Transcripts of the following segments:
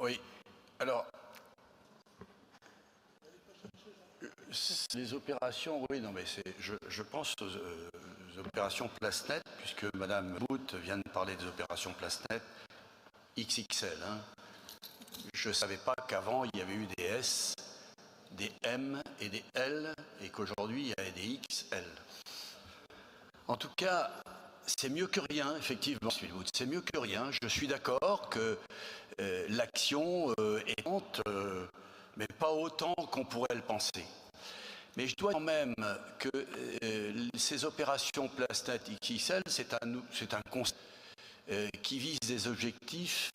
Oui. Alors, les opérations, oui, non, mais je pense aux opérations PlaceNet, puisque Madame Bout vient de parler des opérations PlaceNet XXL. Hein. Je ne savais pas qu'avant, il y avait eu des S, des M et des L, et qu'aujourd'hui, il y a des XL. En tout cas, c'est mieux que rien, effectivement, c'est mieux que rien. Je suis d'accord que l'action est lente, mais pas autant qu'on pourrait le penser. Mais je dois quand même que ces opérations PlaceNet XXL, c'est un concept qui vise des objectifs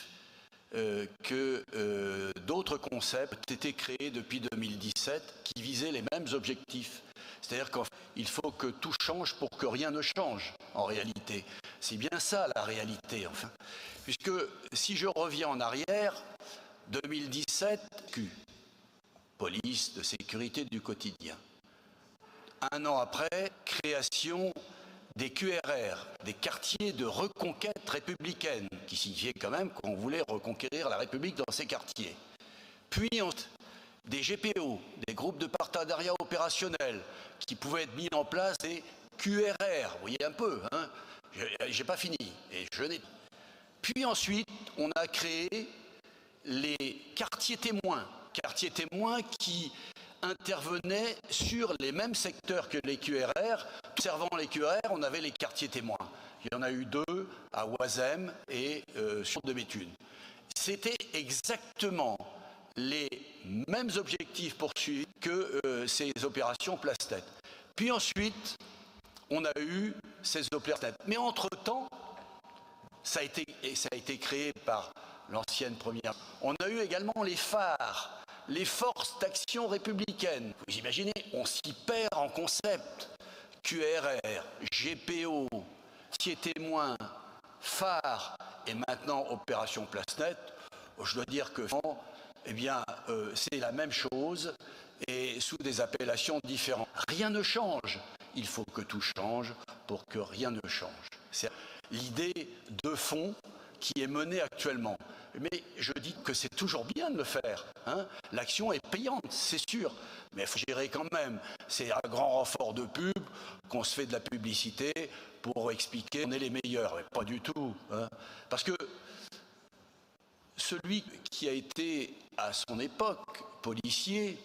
que d'autres concepts ont été créés depuis 2017 qui visaient les mêmes objectifs. C'est-à-dire qu'il faut que tout change pour que rien ne change, en réalité. C'est bien ça, la réalité, enfin. Puisque, si je reviens en arrière, 2017, police de sécurité du quotidien. Un an après, création des QRR, des quartiers de reconquête républicaine, qui signifiait quand même qu'on voulait reconquérir la République dans ces quartiers. Puis des GPO, des groupes de partenariat opérationnel, qui pouvaient être mis en place des QRR, vous voyez un peu, hein, j'ai pas fini, et je n'ai. Puis ensuite, on a créé les quartiers témoins qui intervenaient sur les mêmes secteurs que les QRR. Observant les QRR, on avait les quartiers témoins. Il y en a eu 2 à Oisem et sur de Béthune. C'était exactement les mêmes objectifs poursuivis que ces opérations PlaceNet. Puis ensuite, on a eu ces opérations. Mais entre-temps, ça a été créé par l'ancienne première. On a eu également les phares, les forces d'action républicaine. Vous imaginez, on s'y perd en concept. QRR, GPO, quartier témoin, phare et maintenant opération PlaceNet. Je dois dire que eh bien, c'est la même chose et sous des appellations différentes. Rien ne change. Il faut que tout change pour que rien ne change. C'est l'idée de fond qui est menée actuellement. Mais je dis que c'est toujours bien de le faire. Hein. L'action est payante, c'est sûr. Mais il faut gérer quand même. C'est un grand renfort de pub qu'on se fait de la publicité pour expliquer qu'on est les meilleurs. Mais pas du tout. Hein. Parce que celui qui a été, à son époque, policier,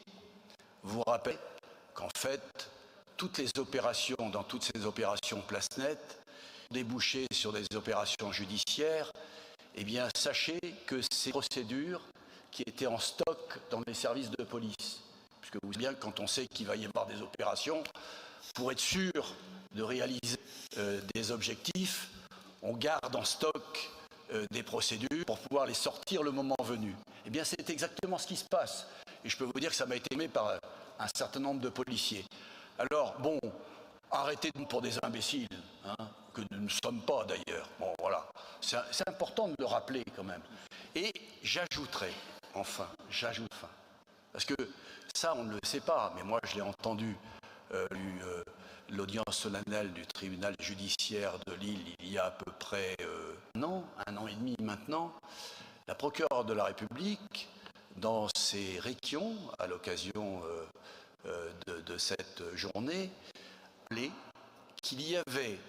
vous rappelez qu'en fait, dans toutes ces opérations PlaceNet, débouché sur des opérations judiciaires, eh bien, sachez que ces procédures qui étaient en stock dans les services de police, puisque vous savez bien que quand on sait qu'il va y avoir des opérations, pour être sûr de réaliser des objectifs, on garde en stock des procédures pour pouvoir les sortir le moment venu. Eh bien, c'est exactement ce qui se passe. Et je peux vous dire que ça m'a été aimé par un certain nombre de policiers. Alors, bon, arrêtez pour des imbéciles, hein, que nous ne sommes pas d'ailleurs. Bon, voilà. C'est important de le rappeler quand même. Et j'ajouterai, parce que ça, on ne le sait pas, mais moi, je l'ai entendu, l'audience solennelle du tribunal judiciaire de Lille il y a à peu près un an et demi maintenant. La procureure de la République, dans ses réquisitions, à l'occasion de cette journée, qu'il y avait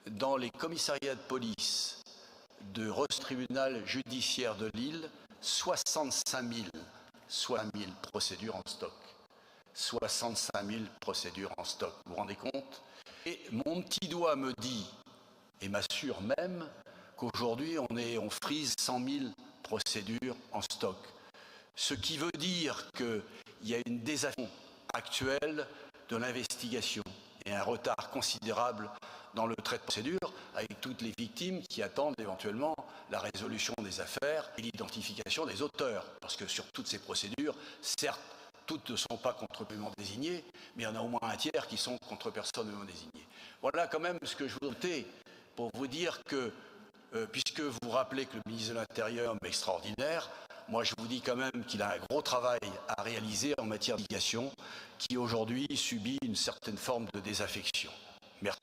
dans les commissariats de police du tribunal judiciaire de Lille 65 000 procédures en stock. 65 000 procédures en stock, vous vous rendez compte? Et mon petit doigt me dit, et m'assure même, qu'aujourd'hui on frise 100 000 procédures en stock. Ce qui veut dire qu'il y a une désaffection actuelle de l'investigation et un retard considérable dans le trait de procédure, avec toutes les victimes qui attendent éventuellement la résolution des affaires et l'identification des auteurs. Parce que sur toutes ces procédures, certes, toutes ne sont pas contre-paiement désignés, mais il y en a au moins un tiers qui sont contre personne non désignée. Voilà quand même ce que je voudrais pour vous dire que, puisque vous rappelez que le ministre de l'Intérieur est extraordinaire, moi je vous dis quand même qu'il a un gros travail à réaliser en matière d'éducation qui aujourd'hui subit une certaine forme de désaffection. Merci.